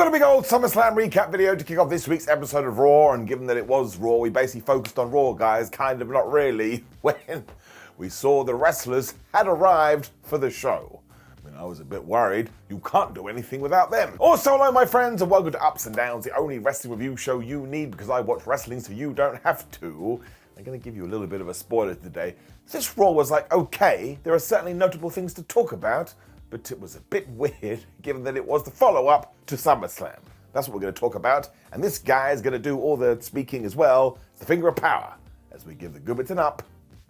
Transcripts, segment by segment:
got a big old SummerSlam recap video to kick off this week's episode of Raw, and given that it was Raw, we basically focused on Raw, guys, kind of not really, when we saw the wrestlers had arrived for the show. I mean, I was a bit worried. You can't do anything without them. Also, hello, my friends, and welcome to Ups and Downs, the only wrestling review show you need because I watch wrestling so you don't have to. I'm going to give you a little bit of a spoiler today. This Raw was like, okay, there are certainly notable things to talk about, but it was a bit weird given that it was the follow-up to SummerSlam. That's what we're going to talk about, and this guy is going to do all the speaking as well. It's the finger of power, as we give the good bits an up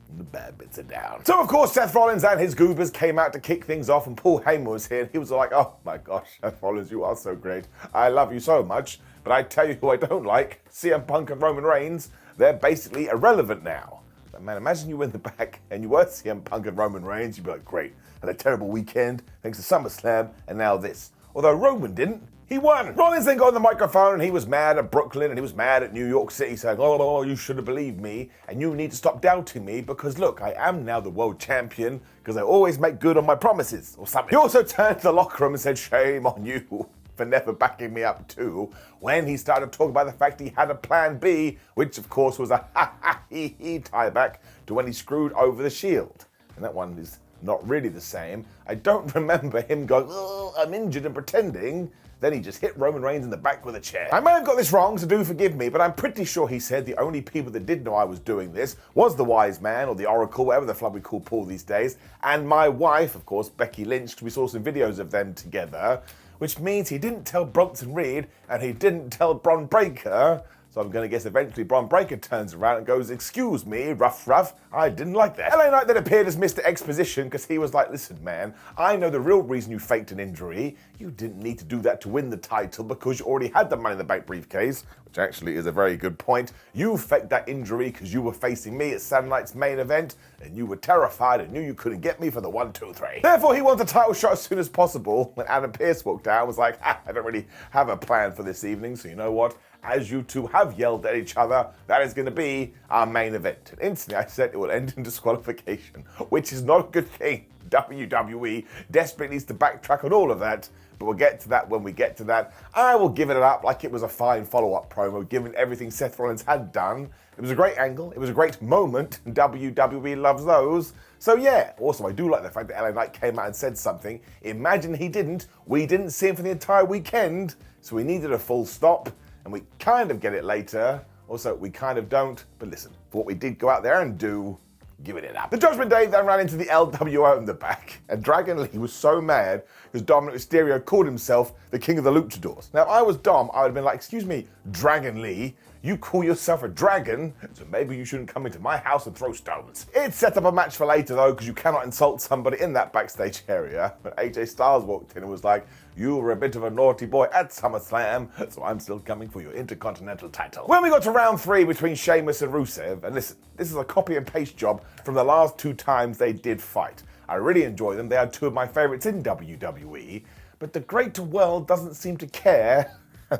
and the bad bits a down. So, of course, Seth Rollins and his goobers came out to kick things off, and Paul Heyman was here, and he was like, oh my gosh, Seth Rollins, you are so great. I love you so much, but I tell you who I don't like, CM Punk and Roman Reigns. They're basically irrelevant now. But man, imagine you win the back and you were CM Punk and Roman Reigns, you'd be like, great, had a terrible weekend, thanks to SummerSlam, and now this. Although Roman didn't, he won. Rollins then got on the microphone and he was mad at Brooklyn and he was mad at New York City, saying, oh, you should have believed me and you need to stop doubting me because look, I am now the world champion because I always make good on my promises or something. He also turned to the locker room and said, shame on you for never backing me up too, when he started to talk about the fact he had a plan B, which of course was a ha-ha-he-he tie-back to when he screwed over the Shield. And that one is not really the same. I don't remember him going, oh, I'm injured and pretending. Then he just hit Roman Reigns in the back with a chair. I may have got this wrong, so do forgive me, but I'm pretty sure he said the only people that did know I was doing this was the wise man or the oracle, whatever the flub we call Paul these days, and my wife, of course, Becky Lynch, because we saw some videos of them together, which means he didn't tell Bronson Reed and he didn't tell Bron Breakker. So I'm going to guess eventually Bron Breakker turns around and goes, excuse me, ruff, I didn't like that. LA Knight then appeared as Mr. Exposition because he was like, listen, man, I know the real reason you faked an injury. You didn't need to do that to win the title because you already had the Money in the Bank briefcase, which actually is a very good point. You faked that injury because you were facing me at Saturday night's main event and you were terrified and knew you couldn't get me for the 1, 2, 3. Therefore, he wants a title shot as soon as possible. When Adam Pearce walked out, was like, I don't really have a plan for this evening, so you know what? As you two have yelled at each other, that is going to be our main event. And instantly I said it will end in disqualification, which is not a good thing. WWE desperately needs to backtrack on all of that, but we'll get to that when we get to that. I will give it up like it was a fine follow-up promo, given everything Seth Rollins had done. It was a great angle, it was a great moment, and WWE loves those. So yeah, also I do like the fact that LA Knight came out and said something. Imagine he didn't. We didn't see him for the entire weekend, so we needed a full stop. And we kind of get it later. Also, we kind of don't. But listen, for what we did go out there and do, giving it up. The Judgment Day then ran into the LWO in the back. And Dragon Lee was so mad because Dominik Mysterio called himself the King of the Luchadors. Now, if I was Dom, I would have been like, excuse me, Dragon Lee, you call yourself a dragon, so maybe you shouldn't come into my house and throw stones. It set up a match for later though, because you cannot insult somebody in that backstage area. But AJ Styles walked in and was like, you were a bit of a naughty boy at SummerSlam, so I'm still coming for your Intercontinental title. When we got to round 3 between Sheamus and Rusev, and listen, this is a copy and paste job from the last 2 times they did fight. I really enjoy them, they are 2 of my favorites in WWE, but the greater world doesn't seem to care.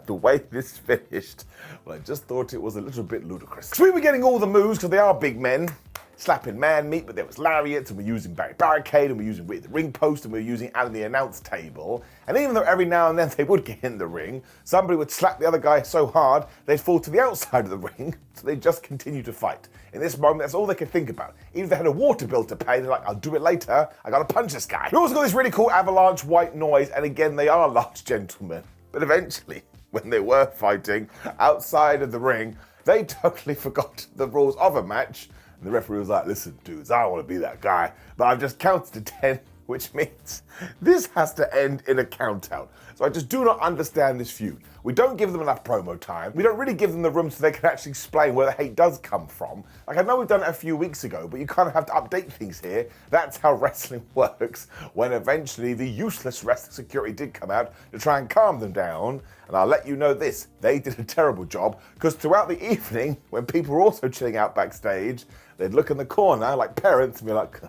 The way this finished, well, I just thought it was a little bit ludicrous. So we were getting all the moves because they are big men, slapping man meat, but there was lariats, and we're using barricade, and we're using the ring post, and we're using out of the announce table. And even though every now and then they would get in the ring, somebody would slap the other guy so hard they'd fall to the outside of the ring, so they just continue to fight. In this moment, that's all they could think about. Even if they had a water bill to pay, they're like, I'll do it later, I gotta punch this guy. We also got this really cool avalanche white noise, and again, they are large gentlemen. But eventually, when they were fighting outside of the ring, they totally forgot the rules of a match. And the referee was like, listen, dudes, I don't want to be that guy, but I've just counted to 10, which means this has to end in a count out. So I just do not understand this feud. We don't give them enough promo time. We don't really give them the room so they can actually explain where the hate does come from. Like, I know we've done it a few weeks ago, but you kind of have to update things here. That's how wrestling works, when eventually the useless wrestling security did come out to try and calm them down. And I'll let you know this, they did a terrible job, because throughout the evening, when people were also chilling out backstage, they'd look in the corner like parents and be like,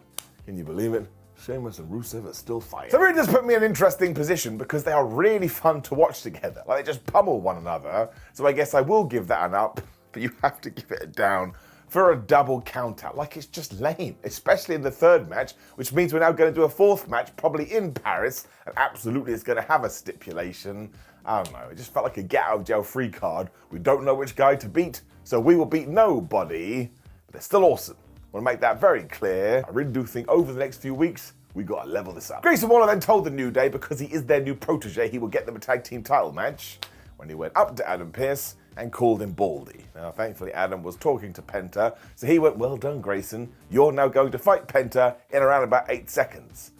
can you believe it? Sheamus and Rusev are still fighting. So it really does put me in an interesting position because they are really fun to watch together. Like, they just pummel one another. So I guess I will give that an up, but you have to give it a down for a double countout. Like, it's just lame, especially in the third match, which means we're now going to do a fourth match, probably in Paris, and absolutely it's going to have a stipulation. I don't know, it just felt like a get-out-of-jail-free card. We don't know which guy to beat, so we will beat nobody, but they're still awesome. I want to make that very clear. I really do think over the next few weeks, we got to level this up. Grayson Waller then told the New Day, because he is their new protege, he will get them a tag team title match, when he went up to Adam Pearce and called him Baldy. Now, thankfully, Adam was talking to Penta, so he went, well done, Grayson. You're now going to fight Penta in around about 8 seconds.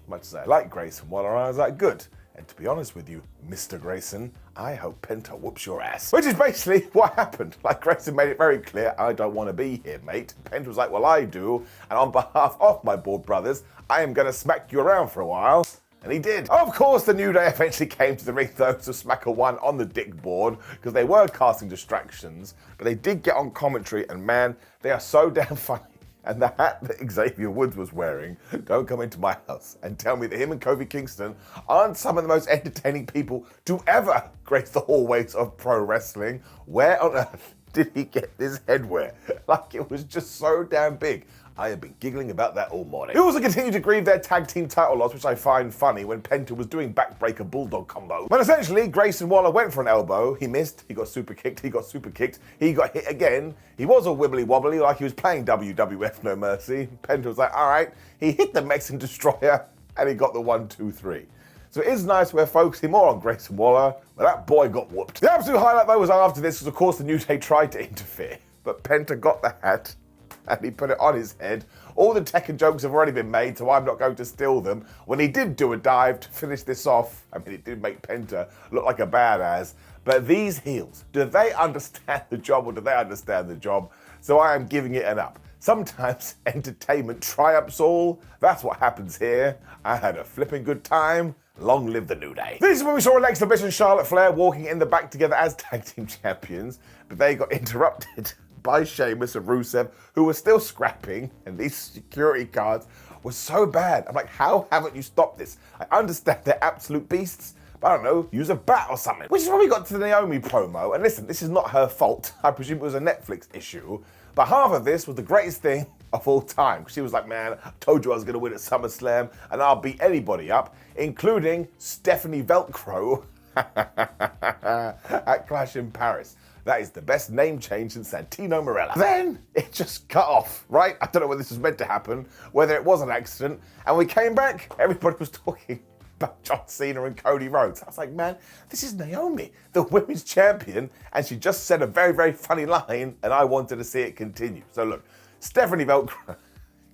Much as I like Grayson Waller, I was like, good. And to be honest with you, Mr. Grayson, I hope Penta whoops your ass. Which is basically what happened. Like, Grayson made it very clear, I don't want to be here, mate. Penta was like, well, I do. And on behalf of my board brothers, I am going to smack you around for a while. And he did. Of course, the New Day eventually came to the ring, though, to smack a one on the dick board, because they were casting distractions. But they did get on commentary, and man, they are so damn funny. And the hat that Xavier Woods was wearing, don't come into my house and tell me that him and Kofi Kingston aren't some of the most entertaining people to ever grace the hallways of pro wrestling. Where on earth did he get this headwear? Like, it was just so damn big. I have been giggling about that all morning. He also continued to grieve their tag team title loss, which I find funny, when Penta was doing backbreaker bulldog combo. But essentially, Grayson Waller went for an elbow, he missed, he got super kicked, he got hit again. He was all wibbly wobbly, like he was playing WWF No Mercy. Penta was like, all right, he hit the Mexican Destroyer, and he got the 1, 2, 3. So it is nice we're focusing more on Grayson Waller, but that boy got whooped. The absolute highlight, though, was after this, because of course the New Day tried to interfere, but Penta got the hat, and he put it on his head. All the Tekken jokes have already been made, so I'm not going to steal them. When he did do a dive to finish this off, I mean, it did make Penta look like a badass, but these heels, do they understand the job, or do they understand the job? So I am giving it an up. Sometimes entertainment triumphs all. That's what happens here. I had a flipping good time. Long live the New Day. This is when we saw Alexa Bliss and Charlotte Flair walking in the back together as tag team champions, but they got interrupted by Sheamus and Rusev, who were still scrapping, and these security guards were so bad. I'm like, how haven't you stopped this? I understand they're absolute beasts, but I don't know, use a bat or something. Which is when we got to the Naomi promo, and listen, this is not her fault. I presume it was a Netflix issue, but half of this was the greatest thing of all time. She was like, man, I told you I was going to win at SummerSlam, and I'll beat anybody up, including Stephanie Velcro at Clash in Paris. That is the best name change since Santino Marella. Then it just cut off, right? I don't know whether this was meant to happen, whether it was an accident. And we came back, everybody was talking about John Cena and Cody Rhodes. I was like, man, this is Naomi, the women's champion. And she just said a very, very funny line, and I wanted to see it continue. So look, Stephanie Velcro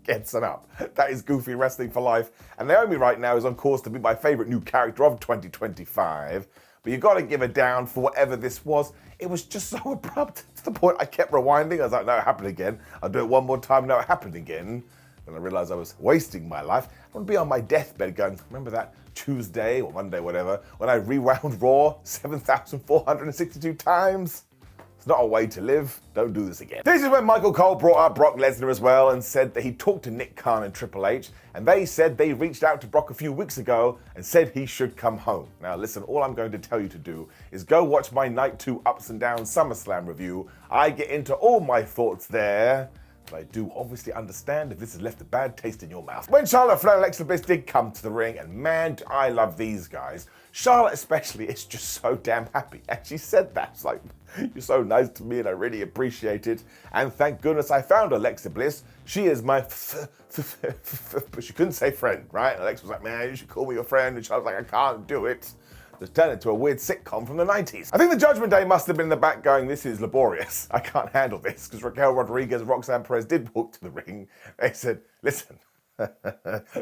gets an up. That is goofy wrestling for life. And Naomi right now is on course to be my favorite new character of 2025. But you gotta give her down for whatever this was. It was just so abrupt to the point I kept rewinding. I was like, no, it happened again. I'll do it one more time, no, it happened again. Then I realized I was wasting my life. I want to be on my deathbed going, remember that Tuesday or Monday, whatever, when I rewound Raw 7,462 times? It's not a way to live. Don't do this again. This is when Michael Cole brought up Brock Lesnar as well and said that he talked to Nick Khan and Triple H, and they said they reached out to Brock a few weeks ago and said he should come home. Now listen, all I'm going to tell you to do is go watch my Night 2 Ups and Downs SummerSlam review. I get into all my thoughts there. But I do obviously understand if this has left a bad taste in your mouth. When Charlotte Flair and Alexa Bliss did come to the ring, and man, do I love these guys. Charlotte especially is just so damn happy. And she said that. It's like, you're so nice to me and I really appreciate it. And thank goodness I found Alexa Bliss. She is my but she couldn't say friend, right? And Alexa was like, man, you should call me your friend. And Charlotte's like, I can't do it. Just turned into a weird sitcom from the 90s. I think the Judgment Day must have been in the back going, this is laborious. I can't handle this, because Raquel Rodriguez and Roxanne Perez did walk to the ring. They said, listen,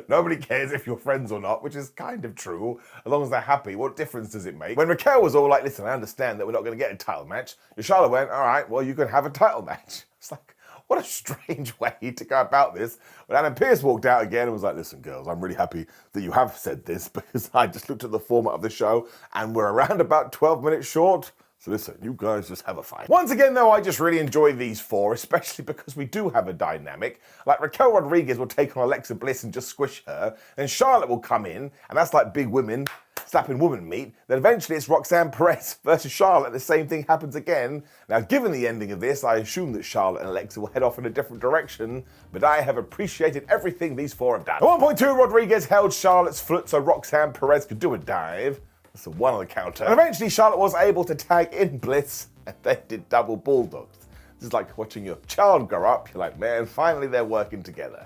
nobody cares if you're friends or not, which is kind of true. As long as they're happy, what difference does it make? When Raquel was all like, listen, I understand that we're not going to get a title match, Charlotte went, all right, well, you can have a title match. It's like, what a strange way to go about this. But Adam Pearce walked out again and was like, listen, girls, I'm really happy that you have said this, because I just looked at the format of the show and we're around about 12 minutes short. So listen, you guys just have a fight. Once again, though, I just really enjoy these four, especially because we do have a dynamic. Like Raquel Rodriguez will take on Alexa Bliss and just squish her. Then Charlotte will come in, and that's like big women slapping woman meet. Then eventually it's Roxanne Perez versus Charlotte. The same thing happens again. Now, given the ending of this, I assume that Charlotte and Alexa will head off in a different direction, but I have appreciated everything these four have done. At 1.2, Rodriguez held Charlotte's foot so Roxanne Perez could do a dive. That's a one on the counter. And eventually Charlotte was able to tag in Bliss, and they did double bulldogs. This is like watching your child grow up. You're like, man, finally they're working together.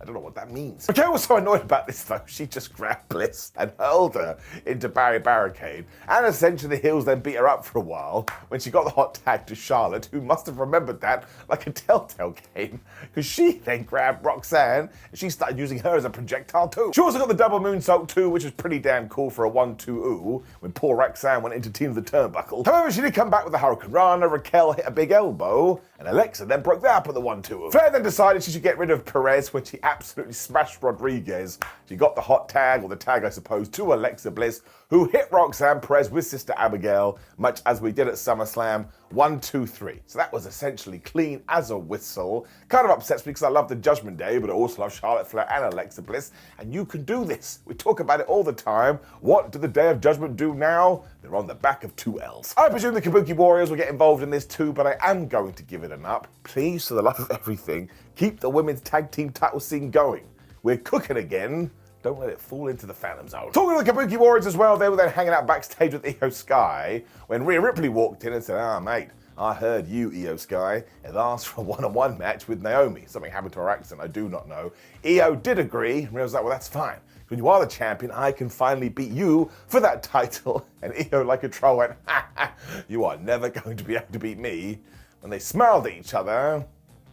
I don't know what that means. Raquel was so annoyed about this though, she just grabbed Bliss and hurled her into barricade, and essentially the heels then beat her up for a while when she got the hot tag to Charlotte, who must have remembered that like a telltale game, because she then grabbed Roxanne and she started using her as a projectile too. She also got the double moonsault too, which was pretty damn cool for a 1-2-ooh when poor Roxanne went into Team of the Turnbuckle. However, she did come back with a Hurricane Rana, Raquel hit a big elbow, and Alexa then broke that up at the 1-2-ooh. Flair then decided she should get rid of Perez when she absolutely smashed Rodriguez. She got the hot tag, or the tag I suppose, to Alexa Bliss, who hit Roxanne Perez with Sister Abigail, much as we did at SummerSlam. 1, 2, 3. So that was essentially clean as a whistle. Kind of upsets me because I love the Judgment Day, but I also love Charlotte Flair and Alexa Bliss. And you can do this. We talk about it all the time. What do the Day of Judgment do now? They're on the back of 2 L's. I presume the Kabuki Warriors will get involved in this too, but I am going to give it an up. Please, for the love of everything, keep the women's tag team title scene going. We're cooking again. Don't let it fall into the Phantom Zone. Talking to the Kabuki Warriors as well, they were then hanging out backstage with Io Sky when Rhea Ripley walked in and said, mate, I heard you, Io Sky, have asked for a one-on-one match with Naomi. Something happened to her accent, I do not know. Io did agree, and Rhea was like, well, that's fine. When you are the champion, I can finally beat you for that title. And Io, like a troll, went, you are never going to be able to beat me. When they smiled at each other,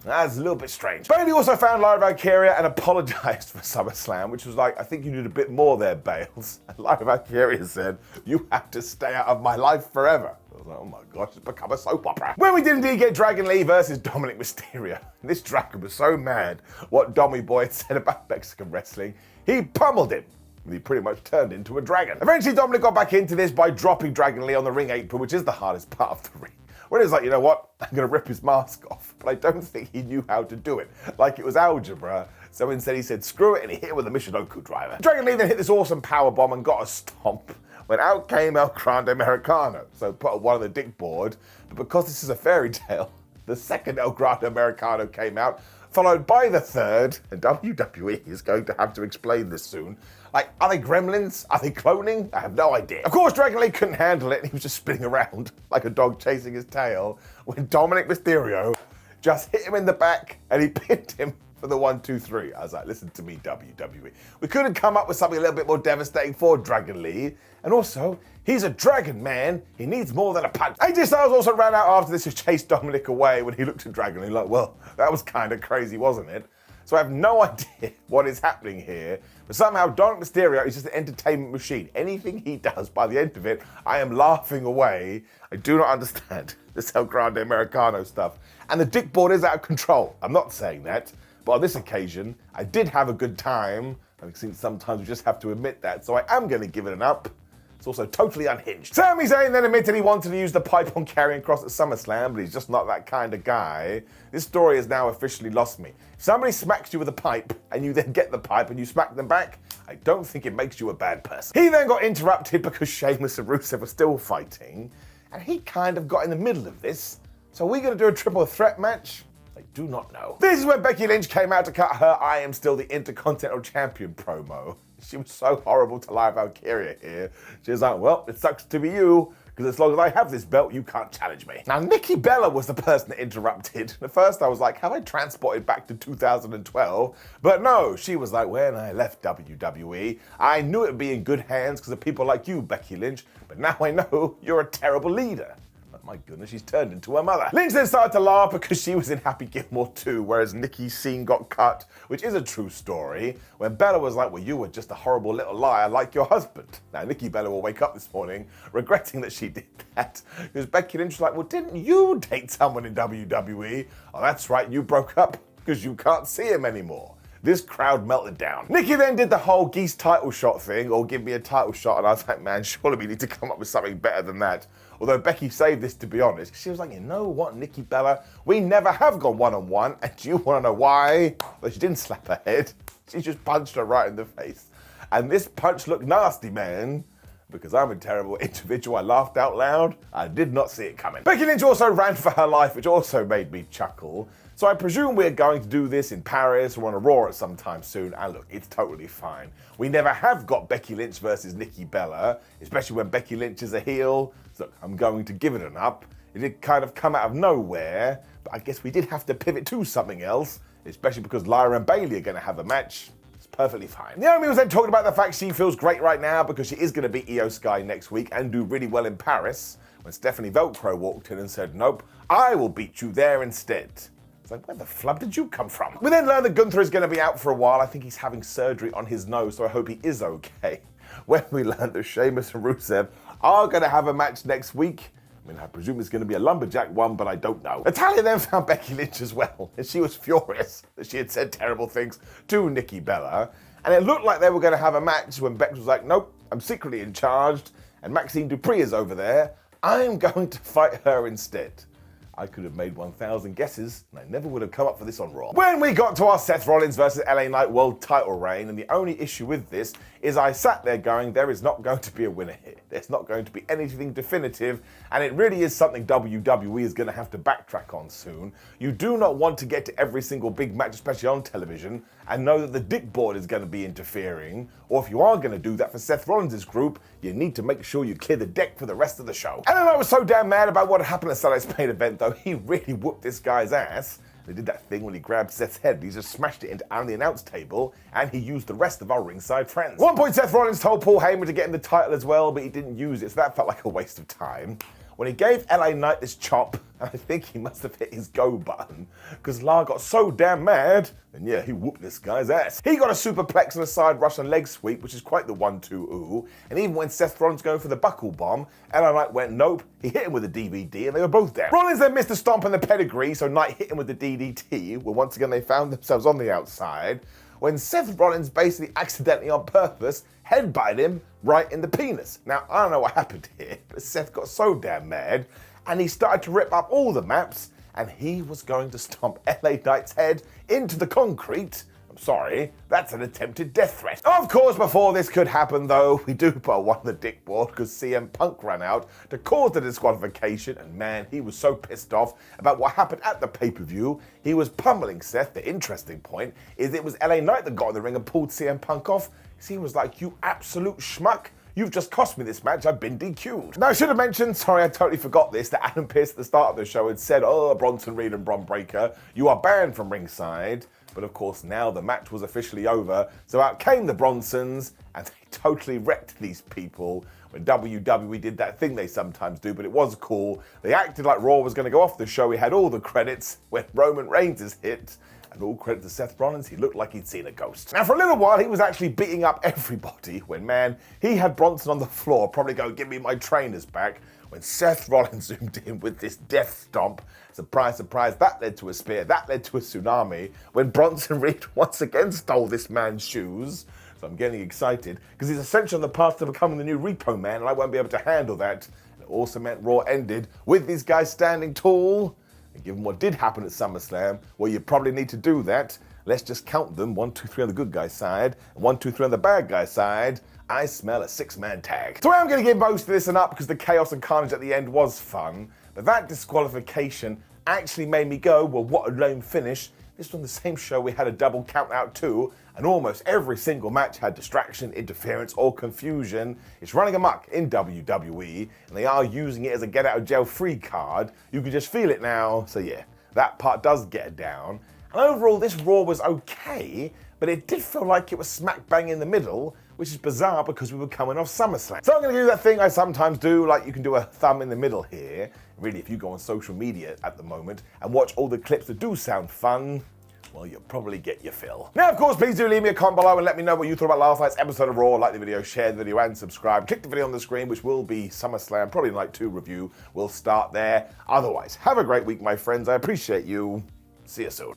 that's a little bit strange. Bayley also found Lyra Valkyria and apologized for SummerSlam, which was like, I think you did a bit more there, Bales. And Lyra Valkyria said, you have to stay out of my life forever. I was like, oh my gosh, it's become a soap opera. When we did indeed get Dragon Lee versus Dominik Mysterio, this dragon was so mad what Dommy Boy had said about Mexican wrestling, he pummeled him. He pretty much turned into a dragon. Eventually, Dominik got back into this by dropping Dragon Lee on the ring apron, which is the hardest part of the ring. When it's like, you know what, I'm going to rip his mask off. But I don't think he knew how to do it. Like it was algebra. So instead he said, screw it, and he hit it with a Michinoku driver. Dragon Lee then hit this awesome powerbomb and got a stomp when out came El Grande Americano. So put one on the dick board. But because this is a fairy tale, the second El Grande Americano came out, followed by the third, and WWE is going to have to explain this soon. Like, are they gremlins? Are they cloning? I have no idea. Of course, Dragon Lee couldn't handle it, and he was just spinning around like a dog chasing his tail when Dominik Mysterio just hit him in the back and he pinned him for the 1, 2, 3. I was like, listen to me, WWE. We couldn't come up with something a little bit more devastating for Dragon Lee. And also, he's a dragon, man. He needs more than a punch. AJ Styles also ran out after this to chase Dominik away when he looked at Dragon Lee like, well, that was kind of crazy, wasn't it? So I have no idea what is happening here, but somehow Dominik Mysterio is just an entertainment machine. Anything he does, by the end of it, I am laughing away. I do not understand this El Grande Americano stuff. And the dick board is out of control. I'm not saying that, but on this occasion, I did have a good time. I think sometimes we just have to admit that, so I am going to give it an up. It's also totally unhinged. Sami Zayn then admitted he wanted to use the pipe on Karrion Kross at SummerSlam, but he's just not that kind of guy. This story has now officially lost me. If somebody smacks you with a pipe, and you then get the pipe and you smack them back, I don't think it makes you a bad person. He then got interrupted because Sheamus and Rusev were still fighting, and he kind of got in the middle of this. So are we going to do a triple threat match? I do not know. This is when Becky Lynch came out to cut her I Am Still the Intercontinental Champion promo. She was so horrible to Lyra Valkyria here. She was like, well, it sucks to be you, because as long as I have this belt, you can't challenge me. Now, Nikki Bella was the person that interrupted. At first, I was like, have I transported back to 2012? But no, she was like, when I left WWE, I knew it would be in good hands because of people like you, Becky Lynch, but now I know you're a terrible leader. My goodness, she's turned into her mother. Lynch then started to laugh because she was in Happy Gilmore too, whereas Nikki's scene got cut, which is a true story, when Bella was like, well, you were just a horrible little liar like your husband. Now, Nikki Bella will wake up this morning regretting that she did that, because Becky Lynch was like, well, didn't you date someone in WWE? Oh, that's right, you broke up because you can't see him anymore. This crowd melted down. Nikki then did the whole geese title shot thing, or give me a title shot, and I was like, man, surely we need to come up with something better than that. Although Becky saved this, to be honest. She was like, you know what, Nikki Bella? We never have gone one-on-one, and do you want to know why? Well, she didn't slap her head. She just punched her right in the face. And this punch looked nasty, man. because I'm a terrible individual. I laughed out loud. I did not see it coming. Becky Lynch also ran for her life, which also made me chuckle. So I presume we're going to do this in Paris or on a Raw at some time soon. And look, it's totally fine. We never have got Becky Lynch versus Nikki Bella, especially when Becky Lynch is a heel. So look, I'm going to give it an up. It did kind of come out of nowhere, but I guess we did have to pivot to something else, especially because Lyra and Bayley are going to have a match. Perfectly fine. Naomi was then talking about the fact she feels great right now because she is going to beat Io Sky next week and do really well in Paris, when Stephanie Velcro walked in and said, nope, I will beat you there instead. It's like, where the flub did you come from? We then learned that Gunther is going to be out for a while. I think he's having surgery on his nose, so I hope he is okay. When we learned that Sheamus and Rusev are going to have a match next week, I mean, I presume it's going to be a lumberjack one, but I don't know. Natalya then found Becky Lynch as well, and she was furious that she had said terrible things to Nikki Bella. And it looked like they were going to have a match when Bex was like, nope, I'm secretly in charge, and Maxine Dupree is over there. I'm going to fight her instead. I could have made 1,000 guesses, and I never would have come up for this on Raw. When we got to our Seth Rollins versus LA Knight world title reign, and the only issue with this is I sat there going, there is not going to be a winner here. There's not going to be anything definitive, and it really is something WWE is going to have to backtrack on soon. You do not want to get to every single big match, especially on television, and know that the dick board is going to be interfering, or if you are going to do that for Seth Rollins' group, you need to make sure you clear the deck for the rest of the show. And I was so damn mad about what happened at Sunday's main event, though. He really whooped this guy's ass. They did that thing when he grabbed Seth's head, he just smashed it on the announce table, and he used the rest of our ringside friends. At one point, Seth Rollins told Paul Heyman to get him the title as well, but he didn't use it, so that felt like a waste of time. When he gave LA Knight this chop, I think he must have hit his go button, because La got so damn mad, and yeah, he whooped this guy's ass. He got a superplex and a side Russian leg sweep, which is quite the 1-2-ooh, and even when Seth Rollins going for the buckle bomb, LA Knight went nope, he hit him with a DVD, and they were both down. Rollins then missed a stomp in the pedigree, so Knight hit him with the DDT, where once again they found themselves on the outside, when Seth Rollins basically accidentally on purpose headbutted him right in the penis. Now, I don't know what happened here, but Seth got so damn mad, and he started to rip up all the maps, and he was going to stomp LA Knight's head into the concrete. I'm sorry, that's an attempted death threat. Of course, before this could happen, though, we do put one on the dick board because CM Punk ran out to cause the disqualification, and man, he was so pissed off about what happened at the pay-per-view. He was pummeling Seth. The interesting point is it was LA Knight that got in the ring and pulled CM Punk off. He was like, you absolute schmuck. You've just cost me this match, I've been DQ'd. Now, I should have mentioned, sorry, I totally forgot this, that Adam Pearce at the start of the show had said, oh, Bronson Reed and Bron Breakker, you are banned from ringside. But of course, now the match was officially over, so out came the Bronsons, and they totally wrecked these people when WWE did that thing they sometimes do, but it was cool. They acted like Raw was going to go off the show. We had all the credits when Roman Reigns is hit. And all credit to Seth Rollins, he looked like he'd seen a ghost. Now, for a little while, he was actually beating up everybody when, man, he had Bronson on the floor, probably go, give me my trainers back, when Seth Rollins zoomed in with this death stomp. Surprise, surprise, that led to a spear, that led to a tsunami, when Bronson Reed once again stole this man's shoes. So I'm getting excited, because he's essentially on the path to becoming the new Repo Man, and I won't be able to handle that. And it also meant Raw ended with these guys standing tall. And given what did happen at SummerSlam, well, you probably need to do that. Let's just count them, 1, 2, 3 on the good guy's side, and 1, 2, 3 on the bad guy's side. I smell a 6-man tag. So I'm going to give most of this an up because the chaos and carnage at the end was fun, but that disqualification actually made me go, well, what a lame finish. This was on the same show we had a double count out too, and almost every single match had distraction, interference, or confusion. It's running amok in WWE, and they are using it as a get out of jail free card. You can just feel it now, so yeah, that part does get down. And overall, this Raw was okay, but it did feel like it was smack bang in the middle, which is bizarre because we were coming off SummerSlam. So I'm going to do that thing I sometimes do, like you can do a thumb in the middle here. Really, if you go on social media at the moment and watch all the clips that do sound fun, well, you'll probably get your fill. Now, of course, please do leave me a comment below and let me know what you thought about last night's episode of Raw. Like the video, share the video, and subscribe. Click the video on the screen, which will be SummerSlam, probably Night 2 review. We'll start there. Otherwise, have a great week, my friends. I appreciate you. See you soon.